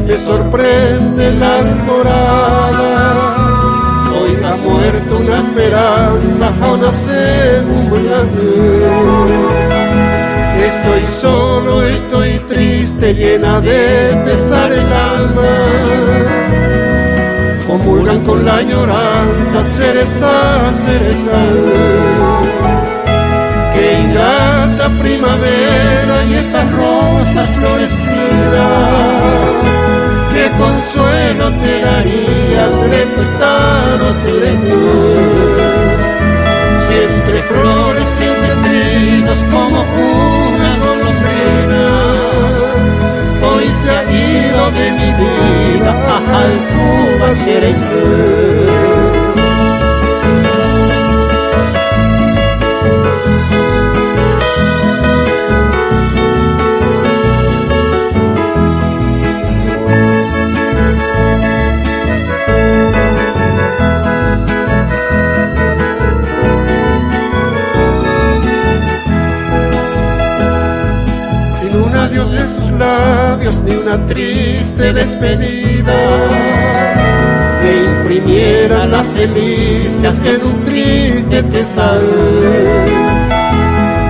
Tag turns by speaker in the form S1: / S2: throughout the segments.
S1: me sorprende la alborada. Hoy ha muerto una esperanza, aún asegurar. Estoy solo, estoy triste, llena de pesar el alma. Comulgan con la añoranza, cereza, cereza. Qué ingrata primavera y esas rosas florecidas. Qué consuelo te daría de tu tano tu siempre flores, siempre trinos como una golondrina. Hoy se ha ido de mi vida a Alcuba, Xerengue. Adiós de sus labios, ni una triste despedida que imprimiera las delicias en un triste tesal.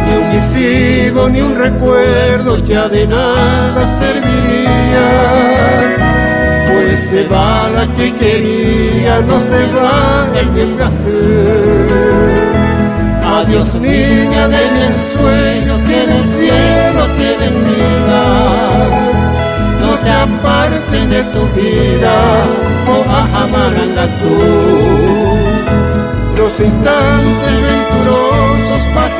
S1: Ni un misivo, ni un recuerdo ya de nada serviría, pues se va la que quería, no se va el bien de hacer. Adiós niña de mi ensueño, que del cielo te bendiga. No se aparten de tu vida, oh Ajamarangatu. Los instantes venturosos pasan